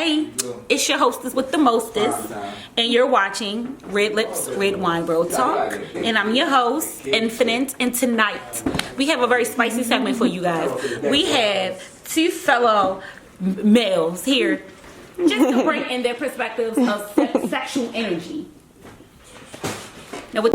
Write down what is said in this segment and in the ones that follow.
Hey, it's your hostess with the mostest, and you're watching RedLips, RedWine, RealTalk, and I'm your host, Infinite, and tonight we have a very spicy segment for you guys. We have two fellow males here just to bring in their perspectives of sexual energy. Now, with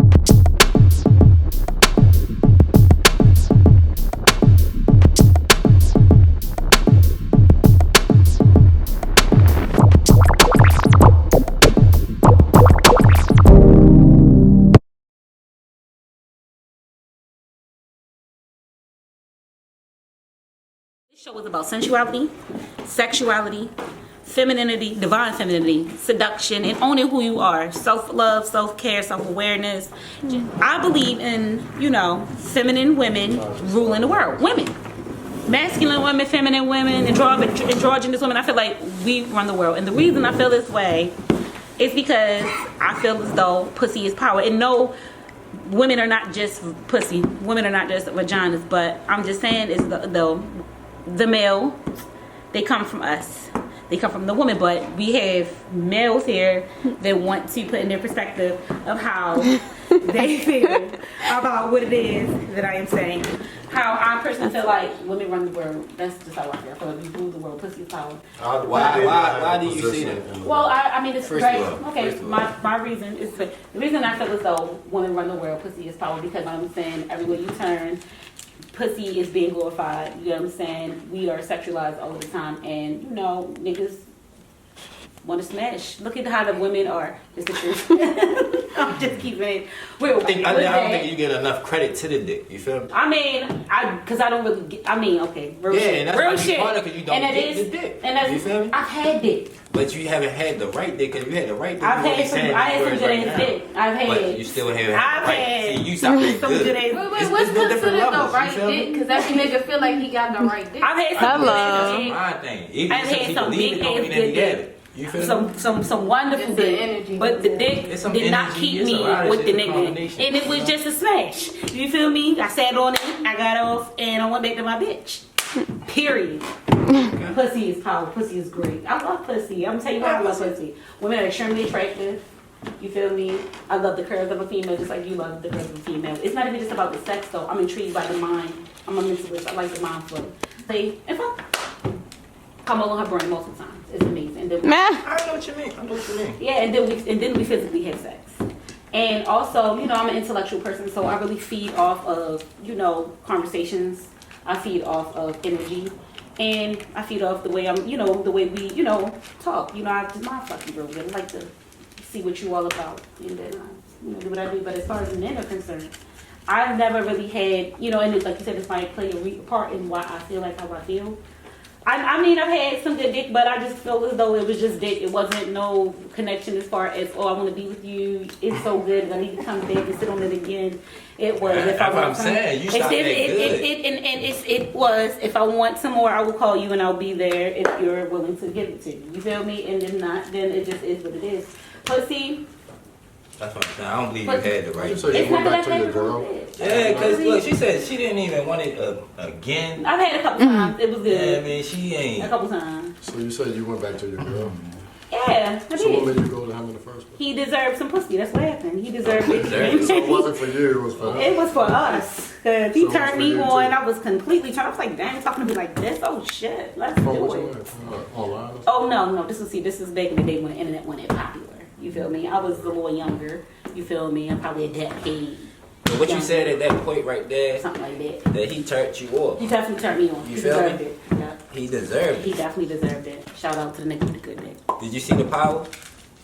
this show is about sensuality, sexuality, femininity, divine femininity, seduction, and owning who you are. Self-love, self-care, self-awareness. I believe in, feminine women ruling the world. Women. Masculine women, feminine women, androgynous women. I feel like we run the world. And the reason I feel this way is because I feel as though pussy is power. And no, women are not just pussy. Women are not just vaginas. But I'm just saying is the male, they come from us. They come from the woman, but we have males here that want to put in their perspective of how they feel about what it is that I am saying. How I personally feel like women run the world. That's just how I feel. I feel like we rule the world. Pussy is power. Why do you say that? Well, I mean, it's great. Okay, my reason is the reason I feel as though women run the world. Pussy is power because I'm saying everywhere you turn, pussy is being glorified. You know what I'm saying? We are sexualized all the time, and niggas want to smash. Look at how the women are. It's the truth. I'm just keeping it real. I don't think you get enough credit to the dick. You feel me? I mean, because I don't really get. I mean, okay, real shit. And real that's shit. Because you don't get the dick. And that's, you feel me? I've had dick. But you haven't had the right dick because you had the right dick. I had some good ass dick. But you still haven't had the right. See, you sound some good. good ass. Wait, what's considered the right dick? Because every nigga feel like he got the right dick. I've had some good ass dick. My thing. Even I've had some big ass good dick. You feel some wonderful dick, but the dick did not keep me with the nigga, and it was just a smash. You feel me? I sat on it, I got off, and I went back to my bitch. Period. Okay. Pussy is power. Pussy is great. I love pussy. I'm gonna tell you why I love pussy. Women are extremely attractive. You feel me? I love the curves of a female just like you love the curves of a female. It's not even just about the sex though. I'm intrigued by the mind. I'm a mentalist. I like the mind flow. See, if I come on her brain multiple times, it's amazing. And then I know what you mean. Yeah, and then we physically have sex. And also, I'm an intellectual person, so I really feed off of, conversations. I feed off of energy. And I feed off the way the way we, talk. I just mind fuck you real good. I like to see what you all about. And then I, do what I do. But as far as men are concerned, I've never really had, and it's, like you said, this might play a part in why I feel like how I feel. I mean, I've had some good dick, but I just feel as though it was just dick. It wasn't no connection as far as, I want to be with you. It's so good. I need to come back and sit on it again. It was. That's what I'm saying. You stopped it was. If I want some more, I will call you and I'll be there if you're willing to give it to me. You feel me? And if not, then it just is what it is. Pussy. That's what I'm saying. I don't believe you had the right. So you went back to your girl? Yeah, because look, she said she didn't even want it again. I've had it a couple times. It was good. Yeah, I mean, she ain't. A couple times. So you said you went back to your girl? Yeah, I did. So what made you go to him in the first place? He deserved some pussy. That's what happened. He deserved it. So it wasn't for you, it was for him? It was for us. Cause he turned me on. I was completely turned. I was like, damn, he's talking to me like this. Oh shit, let's do it. Online? Oh no, this is back in the day when the internet wasn't popular. You feel me? I was a little younger. You feel me? I'm probably a decade. But what you said at that point right there, something like that he turned you off. He definitely turned me on. You he feel deserved me? It. Yeah. He deserved it. He definitely deserved it. Shout out to the nigga with the good dick. Did you see the power?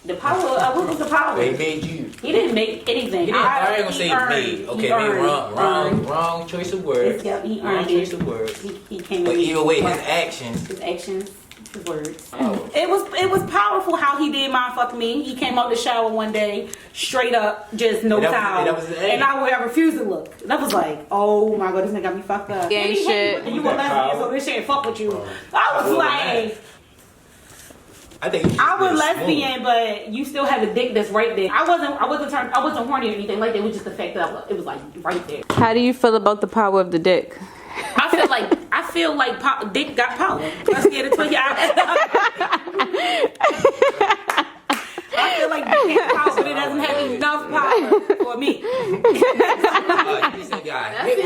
The power? What was the power? He made you. He didn't make anything. I ain't gonna say he made. Okay, wrong choice of words. He wrong earned choice it. of words. He came. But either way, his actions. His words. Oh. It was powerful how he did my fuck me. He came out the shower one day, straight up, just no towel, and I refused to look. That was like, oh my god, this nigga got me fucked up. Gang shit. And you were lesbian, so this shit ain't fuck with you. I was like. I was lesbian, but you still have a dick that's right there. I wasn't horny or anything like that. It was just the fact that it was like right there. How do you feel about the power of the dick? I feel like dick got power. I'm scared to tell you. with me. You just said, God, hit me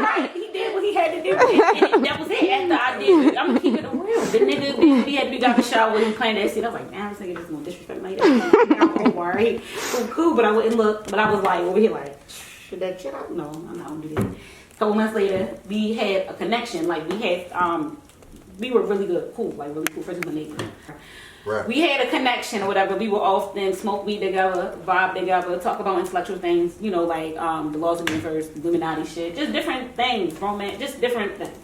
right. He did what he had to do. And that was it. After I did it, I'm gonna keep it real. The nigga, we had to be out the shower with him playing that shit. I was like, man, this nigga just gonna disrespect like that. I'm worried. It was cool, but I wouldn't look. But I was like, over here, like, should that shit out? No, I'm not gonna do this. A couple months later, we had a connection. Like, we were really good, cool, like really cool friends with my neighbor. Right. We had a connection or whatever. We would often smoke weed together, vibe together, talk about intellectual things, you know, like the laws of the universe, Illuminati shit, just different things, romance, just different things.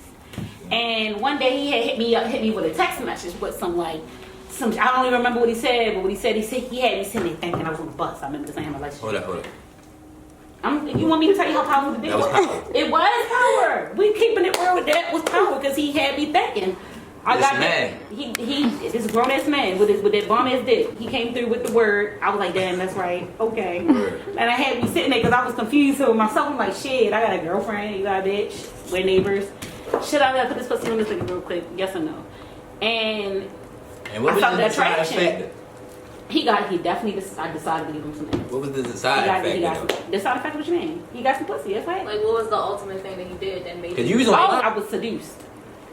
And one day he had hit me with a text message with some I don't even remember what he said, but what he said he had me sitting there thinking I was on the bus. I remember saying my relationship. Hold up. You want me to tell you how powerful the dick was? It was power. We keeping it real with that was power because he had me thinking. This grown ass man with that bomb ass dick. He came through with the word. I was like, damn, that's right. Okay. And I had me sitting there because I was confused with myself. I'm like, shit, I got a girlfriend. You got a bitch. We're neighbors. Should I gotta put this pussy on this nigga real quick? Yes or no? And what was the attraction? I decided to give him some ass. What was the side effect? The side effect, what you mean? He got some pussy, that's right. Like, what was the ultimate thing that he did that made you? I was seduced.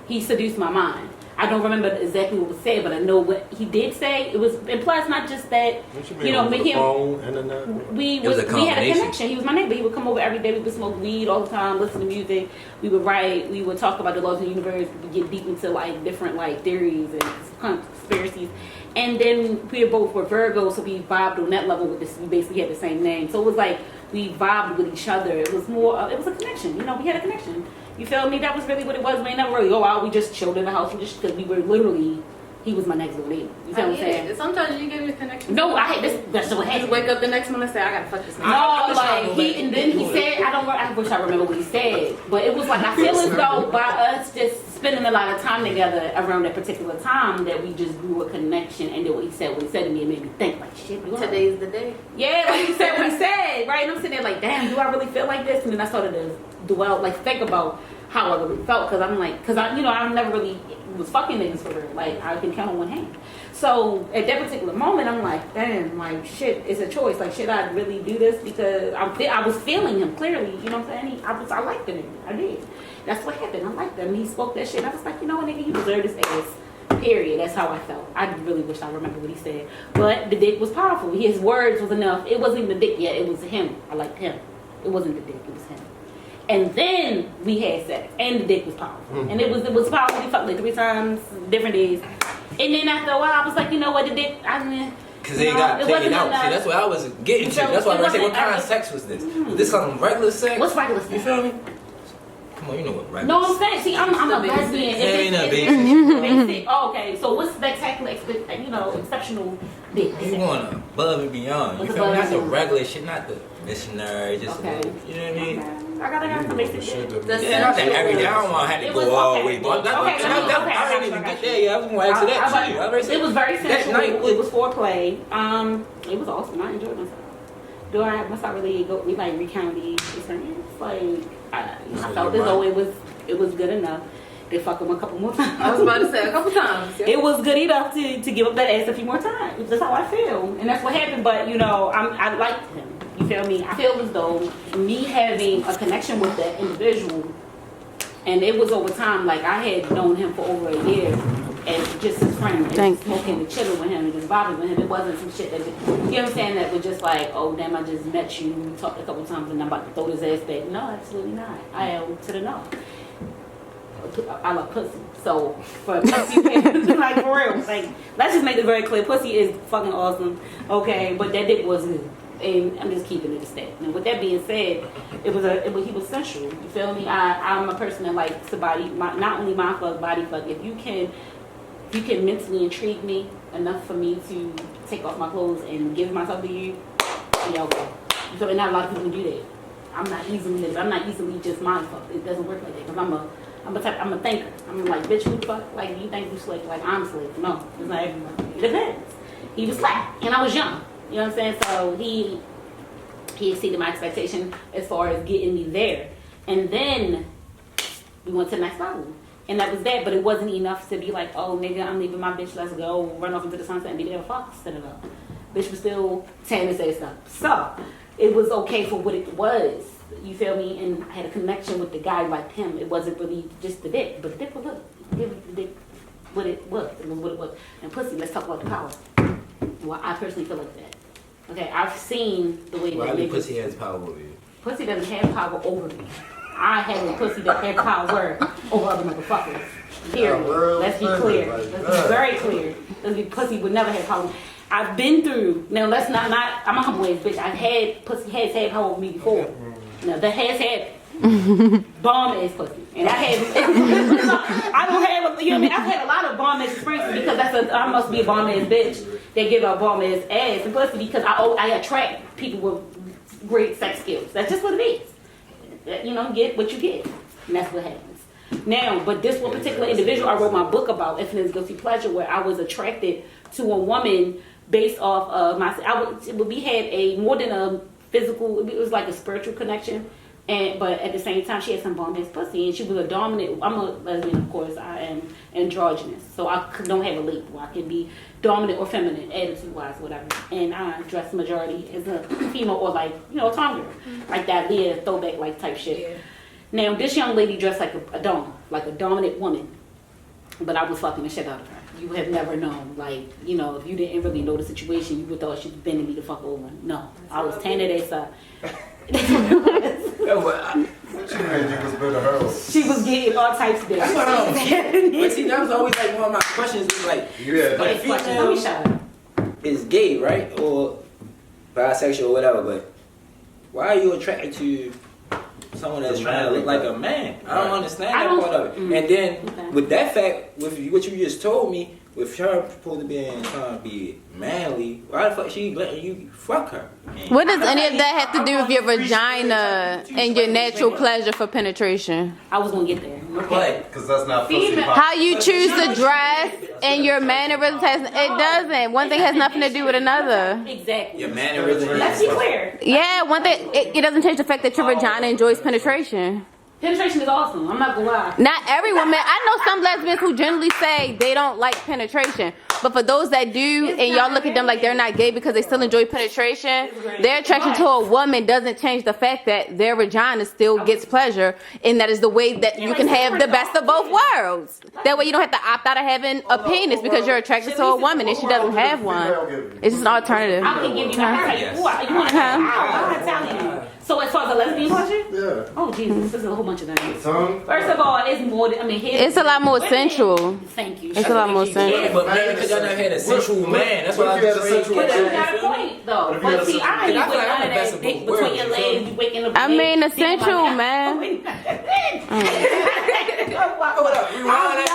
He seduced my mind. I don't remember exactly what was said, but I know what he did say. It was, and plus, not just that, you know, me him. We had a connection. He was my neighbor. He would come over every day. We would smoke weed all the time, listen to music. We would write. We would talk about the laws of the universe. We would get deep into like different like theories and conspiracies. And then we both were Virgos, so we vibed on that level with this. We basically had the same name, so it was like we vibed with each other. It was more. It was a connection. You know, we had a connection. You feel me? That was really what it was. We ain't never really go out. We just chilled in the house. Because we were literally, he was my next door neighbor. You feel what I'm saying? Sometimes you get in a connection. No, I hate this. That's what happened. You wake up the next morning and say, I gotta fuck this man. No, and then he said, I wish I remember what he said. But it was like, I feel as though by us just spending a lot of time together around that particular time that we just grew a connection. And then what he said to me, it made me think like, shit. Today's the day. Yeah, like he said what he said, right? And I'm sitting there like, damn, do I really feel like this? And then I started to dwell, like think about how I really felt, because I'm like, I never really was fucking niggas for real. Like, I can count on one hand. So at that particular moment, I'm like, damn, like shit, it's a choice. Like, should I really do this? Because I was feeling him clearly. You know what I'm saying? I liked the nigga. I did. That's what happened. I liked him. He spoke that shit. I was like, you know what, nigga, you deserve this ass. Period. That's how I felt. I really wish I remember what he said. But the dick was powerful. His words was enough. It wasn't even the dick yet. It was him. I liked him. It wasn't the dick. It was him. And then we had sex, and the dick was powerful, and it was powerful. We fucked like 3 times, different days, and then after a while, I was like, you know what, the dick, because they got taken out. See, that's what I was getting to. That's why I was saying, what kind of sex was this? Was this some regular sex? What's regular sex? You feel me? Come on, you know what regular. No, I'm saying, see, I'm a lesbian. Ain't basic. Oh, okay, so what's spectacular, exceptional dick? You going above and beyond. You feel me? Not the regular shit, not the missionary, just you know what I mean. Okay. I got some basic shit. Not that every day. I don't want to have to go all the way. But I didn't even get there. Yeah, I was going to ask you that too. It was very sensual. It was foreplay. It was awesome. I enjoyed myself. Once I really go, we like recount the experience. Like I felt as though it was good enough. They fuck him a couple more times. I was about to say a couple times. Yeah. It was good enough to give up that ass a few more times. That's how I feel, and that's what happened. But I liked him. You feel me? I feel as though me having a connection with that individual, and it was over time. Like, I had known him for over a year as just his friend, and smoking and chilling with him and just vibing with him. It wasn't some shit that, you know what I'm saying, that was just like, oh damn, I just met you, we talked a couple times and I'm about to throw his ass back. No, absolutely not. I am to the no. I love pussy. So for pussy, like for real, like let's just make it very clear. Pussy is fucking awesome. Okay, but that dick was good. And I'm just keeping it a step. And with that being said, he was sensual. You feel me? I'm a person that likes to not only mind fuck, body fuck. If you can mentally intrigue me enough for me to take off my clothes and give myself to you, yeah, okay. So not a lot of people can do that. I'm not easily just mind fucked. It doesn't work like that because I'm a thinker. I'm like, bitch, who the fuck? Like, you think you slick? Like, I'm slick? No, it's not everyone. It depends. He was slack, and I was young. You know what I'm saying? So he exceeded my expectation as far as getting me there. And then we went to the next level. And that was that, but it wasn't enough to be like, oh, nigga, I'm leaving my bitch, let's go, run off into the sunset and be there to fuck, set it up. Bitch was still saying this and stuff. So it was okay for what it was. You feel me? And I had a connection with the guy like him. It wasn't really just the dick, but the dick was the dick what it was. It was what it was. And pussy, let's talk about the power. Well, I personally feel like that. Okay, I've seen the way that niggas... pussy has power over you. Pussy doesn't have power over me. I have a pussy that has power over other motherfuckers. Period. Let's be clear. Let's be very clear. Pussy would never have power. I've been through... Now, let's not... I'm a humble ass bitch. Pussy has had power over me before. Now, that has had bomb ass pussy. And I have... I don't have... You know what I mean? I've had a lot of bomb ass experiences because I must be a bomb ass bitch that give out bomb ass ass and pussy because I attract people with great sex skills. That's just what it is. You know, get what you get. And that's what happens. Now, but this one particular individual I wrote my book about, Infinite Guilty Pleasure, where I was attracted to a woman based off of we had a more than a physical, it was like a spiritual connection. But at the same time, she had some bomb ass pussy, and she was a dominant. I'm a lesbian, of course. I am androgynous, so I don't have a label. I can be dominant or feminine, attitude-wise, whatever. And I dress majority as a female or like a tomboy, like that, throwback like type shit. Yeah. Now this young lady dressed like a dominant woman, but I was fucking the shit out of her. You have never known, if you didn't really know the situation, you would thought she was bending me the fuck over. No, I was tanning that side. She was getting all types of things. That's what I'm But see, that was always like one of my questions. Was like, let me shut up. Is gay, right, or bisexual, or whatever? But why are you attracted to someone that's trying to look like a man? I don't understand that part of it. And then with that fact, with what you just told me, with her supposed to be trying to be manly, why the fuck she letting you fuck her? What does any of that have to do with your vagina and your natural pleasure for penetration? I was gonna get there. Okay. Because that's not pussy. How you choose to dress and your mannerisms it doesn't. One thing has nothing to do with another. Exactly. Your mannerisms. Let's be clear. Yeah, one thing it doesn't change the fact that your vagina enjoys penetration. Penetration is awesome. I'm not gonna lie. Not every woman. I know some lesbians who generally say they don't like penetration. But for those that do, and y'all look at them like they're not gay because they still enjoy penetration, their attraction to a woman doesn't change the fact that their vagina still gets pleasure. And that is the way that you can have the best of both worlds. That way you don't have to opt out of having a penis because you're attracted to a woman and she doesn't have one. It's just an alternative. I can give you that. You want to tell you. So as far as a lesbian pleasure? Yeah. Oh Jesus, this is a whole bunch of things. First of all, it's more than, it's a lot more sensual. Thank you. It's a lot more sensual. Yeah, but maybe because y'all never had a sensual man. That's why I had a sensual man. But you got a point though. But see, I ain't with none of that dick between your legs, you waking up. I mean, a sensual man. Hold up, rewind that.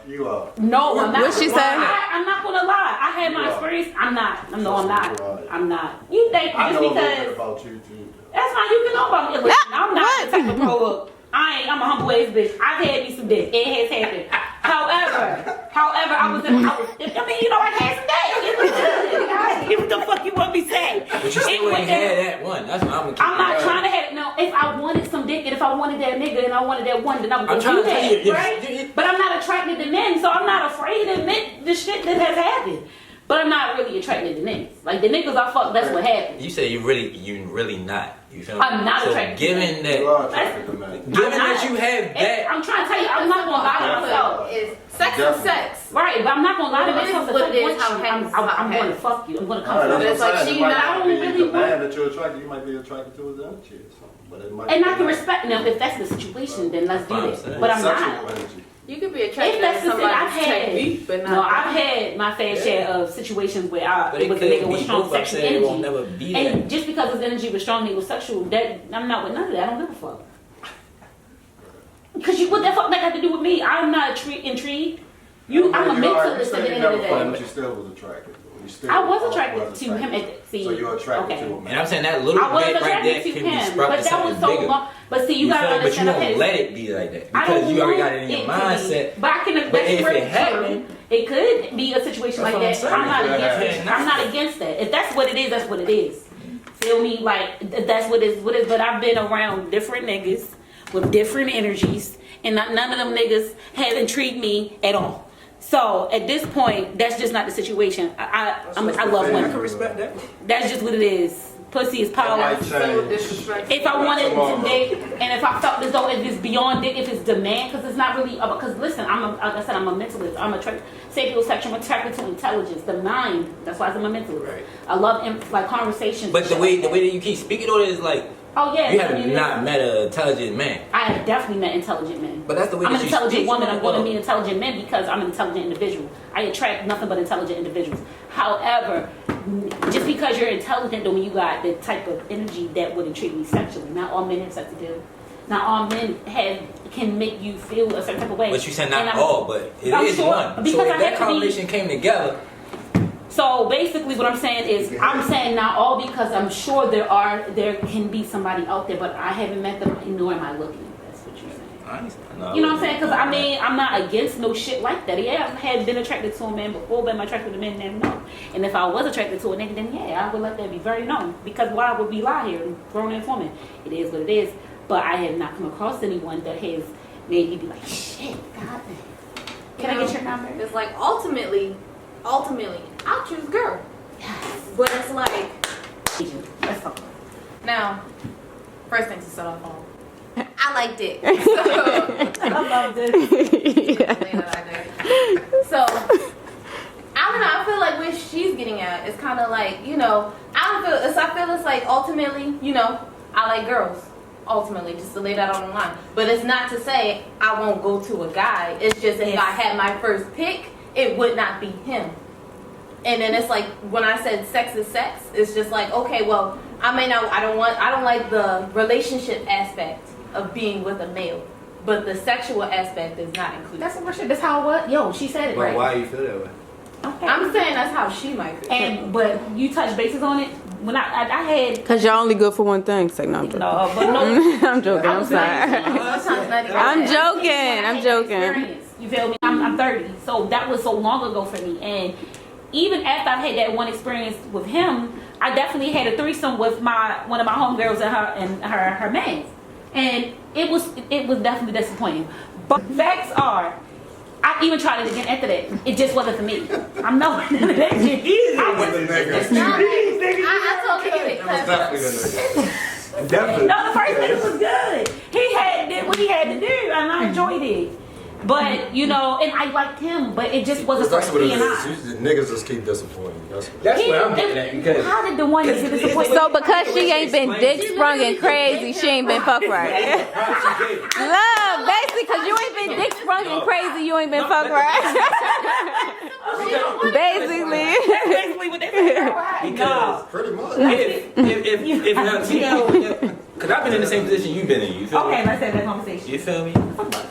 You are. No, I'm not. What she say? I'm not gonna lie. I had my experience. I'm not. I'm not. You think just because About you too. that's fine. You can know about me. Listen, I'm not the type of pro up. I'm a humble ass bitch. I've had me some dick. It has happened. However, I had some dick. It was good. What the fuck you want me to say? But you still ain't had that one. That's what I'm gonna keep. I'm not trying to have it. No, if I wanted some dick and if I wanted that nigga and I wanted that one, then I'm gonna do that, right? But I'm not attracted to men, so I'm not afraid to admit the shit that has happened. But I'm not really attracted to niggas. Like the niggas I fuck, that's what happened. You say you really not. You feel me? I'm not attracted. Given that, You are attracted to men. given that you have that, I'm trying to tell you, I'm not gonna lie to myself. Sex is sex. Right, but I'm not gonna lie to myself. What it is, I'm going to fuck you. I'm going to come Alright, for that's you. what I'm saying. It might I don't not be really the want. man that you're attracted. You might be attracted to his other chick. But it might. And I can respect them if that's the situation. Then let's do that. But I'm not. You could be If attracted that's to the thing, somebody I've had my fair share of situations where it was a nigga with strong sexual energy. And just because his energy was strong, he was sexual. That I'm not with none of that. I don't give a fuck. Because what the fuck that got to do with me? I'm not intrigued. I'm a mentalist at the end of the day. But you still was attracted. I was attracted to him at the So you're attracted to him. and I'm saying that little bit right there can be sprout but to that was something so bigger. long. But see, you gotta But you understand. don't let it be like that because you already got it in your mindset. But I can. But if it happened, it could be a situation like That's that. what I'm I'm not saying. against it. I'm not against that. If that's what it is, that's what it is. Feel me? Like that's what it is. But I've been around different niggas with different energies, and none of them niggas have intrigued me at all. So at this point, that's just not the situation. I love I can women. respect that. That's just what it is. Pussy is That power. might So change. disrespectful. If I wanted to date, and if I felt as though if it's beyond dick, if it's demand, because it's not really about. Because listen, like I said, I'm a mentalist. I'm sapiosexual. I'm attracted to intelligence, the mind. That's why I'm a mentalist. Right. I love like conversations. But and the shit way like that you keep speaking on it is like oh yeah, you I have mean, not met an intelligent man. I have definitely met intelligent men. But that's the way I'm that an you intelligent speak woman. on I'm it, going to though. meet intelligent men because I'm an intelligent individual. I attract nothing but intelligent individuals. However, just because you're intelligent don't mean you got the type of energy that would intrigue me sexually. Not all men have sex appeal. Not all men can make you feel a certain type of way. But you said And not I'm- all, but it I'm is sure, one. because So I if had that to be- combination came together, So basically, what I'm saying is, I'm saying not all because I'm sure there can be somebody out there, but I haven't met them, nor am I looking. That's what you're saying. You know what I'm saying? Because I mean, I'm not against no shit like that. Yeah, I had been attracted to a man before, but I'm attracted to men now, no. And if I was attracted to a nigga, then yeah, I would let that be very known. Because why would we lie here, grown ass woman? It is what it is. But I have not come across anyone that has made me be like, shit, God. Can I get your number? It's like ultimately, I'll choose girl. But it's like Let's talk. now, first thing to start off on. I like dick. I love this. So I don't know. I feel like what she's getting at is kind of like, you know, I feel it's like ultimately, you know, I like girls. Ultimately, just to lay that on the line. But it's not to say I won't go to a guy. It's just if I had my first pick, it would not be him. And then it's like when I said sex is sex, it's just like, okay, well, I don't like the relationship aspect of being with a male, but the sexual aspect is not included. That's what shit. That's how it was. Yo, she said it but right. why you feel that way? Okay. I'm saying that's how she might feel. But you touch bases on it. When I had Cause you're only good for one thing. Say no, I'm joking. no, but no. I'm joking. I'm sorry. Sometimes not even I'm that. joking. I'm joking. Experience, you feel me? I'm 30, so that was so long ago for me. And even after I've had that one experience with him, I definitely had a threesome with one of my homegirls and her man, and it was definitely disappointing. But facts are, I even tried it again after that. It just wasn't for me. I'm not none of that shit. It's not like, I totally get it. It was definitely the nigga. Definitely. No, the first nigga was good. He did what he had to do, and I enjoyed it. But you know, and I liked him, but it just wasn't That's for what it me and I. is. Niggas just keep disappointing. That's what That's what I'm getting at because How did the one get disappointed? So because she ain't been dick sprung and crazy, she ain't been fucked right. Love, basically, cause you ain't been dick sprung and crazy, you ain't been fucked right. Basically. That's basically what they said. Because pretty much. if now, see how, because I've been in the same position you've been in. You feel Okay, me? let's have that conversation. You feel me?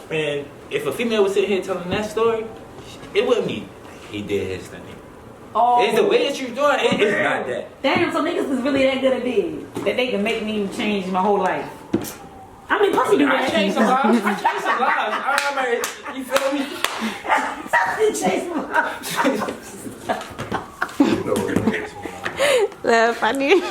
And if a female was sitting here telling that story, it wouldn't be he did his thing. Oh, It's the way that you're doing it. It's not that. damn, so niggas is really that good at it that they can make me change my whole life. I mean, pussy do I that. changed some lives. I changed some lives. I remember. You feel me? Change my life. You know what it is. Love, funny.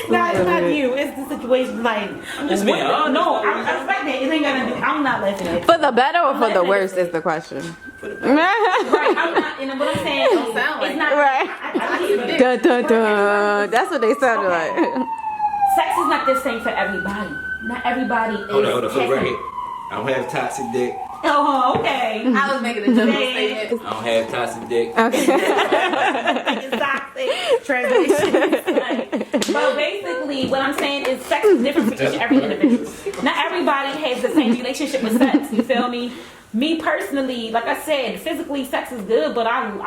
No, it's not you. It's the situation. Like, I'm just being honest. no, I respect that. It ain't gonna do. I'm not laughing at it. For the better or for the worse is the question. Right, I'm not. And what I'm saying is, sound like it's not. Right. I believe it. Dun, dun, dun. That's what they sounded like. Sex is not the same for everybody. Not everybody is. Hold on, for the record. I don't have toxic dick. Oh, okay. I was making a general statement. I don't have toxic dick. It's toxic. Translation. But basically, what I'm saying is sex is different for each and every individual. Not everybody has the same relationship with sex. You feel me? Me personally, like I said, physically sex is good, but I'm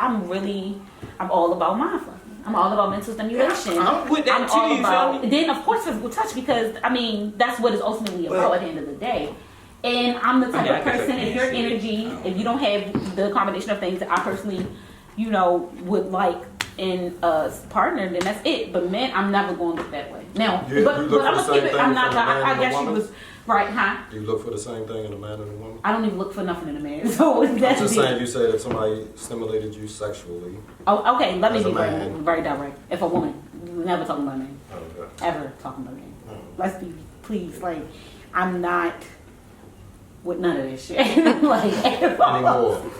all about mind fucking. I'm all about mental stimulation. I'm with that too, you feel me? Then of course physical touch, because I mean that's what it's ultimately about at the end of the day. And I'm the type of person, if your energy, if you don't have the combination of things that I personally, you know, would like in a partner, then that's it. But men, I'm never going to look that way. Now, You but look I'm for gonna the keep same it. I'm thing not. from a man I and a guess you woman? was right, huh? Do you look for the same thing in a man and a woman? I don't even look for nothing in a man. So I'm that's just it. saying, you said that somebody stimulated you sexually. Oh, okay. Let me As a be man. very direct. If a woman, never talking about a man. Okay. Ever talking about a man. Let's be, please. Like, I'm not with none of this shit. Like, at all. Anymore.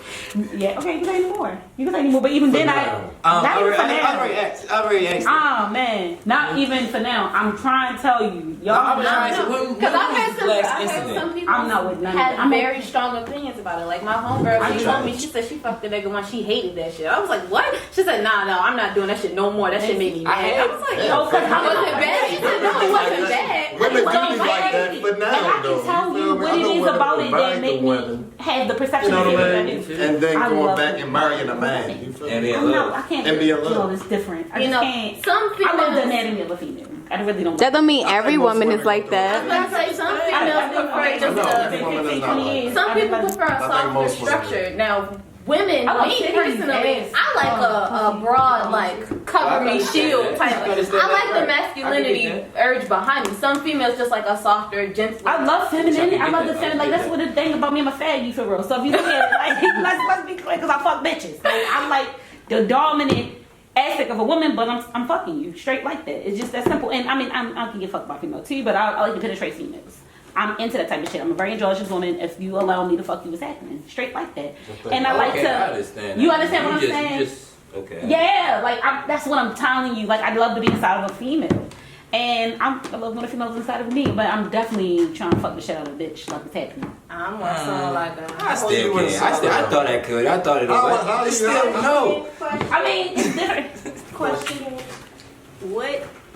Yeah, okay, you can say anymore. You can say anymore, but even then, now. not even for I now. already asked. Oh man, not even for now. I'm trying to tell you, y'all. Because I've heard some people I'm not with none of have that. very strong opinions about it. Like my homegirl, she told me, she said she fucked the nigga once, she hated that shit. I was like, what? She said, nah, no, I'm not doing that shit no more. That shit made me mad. I was like, No, because it wasn't bad. She said, no, it wasn't bad. Women do Well, be like that for and now, I though. can tell feel you me? what I it know is women about will it marry that make the me women. have the perception You know of what it. I mean? And then I going love back it. and marrying a man. You feel And me? being I'm love. not, I can't And do be it. alone. No, it's different. I You just know, can't. some I love the females. anatomy of a female. I really don't. That don't mean I think every most woman is women like don't do I was that. about to say some females prefer just No, a. every woman is not like that. Some people prefer a I think softer most women structure. Now, women, I love me titties, personally, ass. I like a broad, like cover me, shield type. I like the masculinity urge behind me. Some females just like a softer, gentler. I love femininity. I love the feminine. Like that's what the thing about me. I'm a faggy for real. So if you look at it, like let's be clear, because I fuck bitches. Like I'm like the dominant aspect of a woman, but I'm fucking you straight like that. It's just that simple. And I mean, I can get fucked by female too, but I like to penetrate females. I'm into that type of shit. I'm a very androgynous woman. If you allow me to fuck you, it's happening. Straight like that. And I like to. I understand. You understand what I'm saying? Okay. Yeah, like that's what I'm telling you. Like I'd love to be inside of a female, and I love when a female's inside of me. But I'm definitely trying to fuck the shit out of a bitch, like it's happening. I'm more so like a. I still can't. I thought I could. I thought it was. How you Still no. I mean, it's different. Question: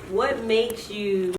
What makes you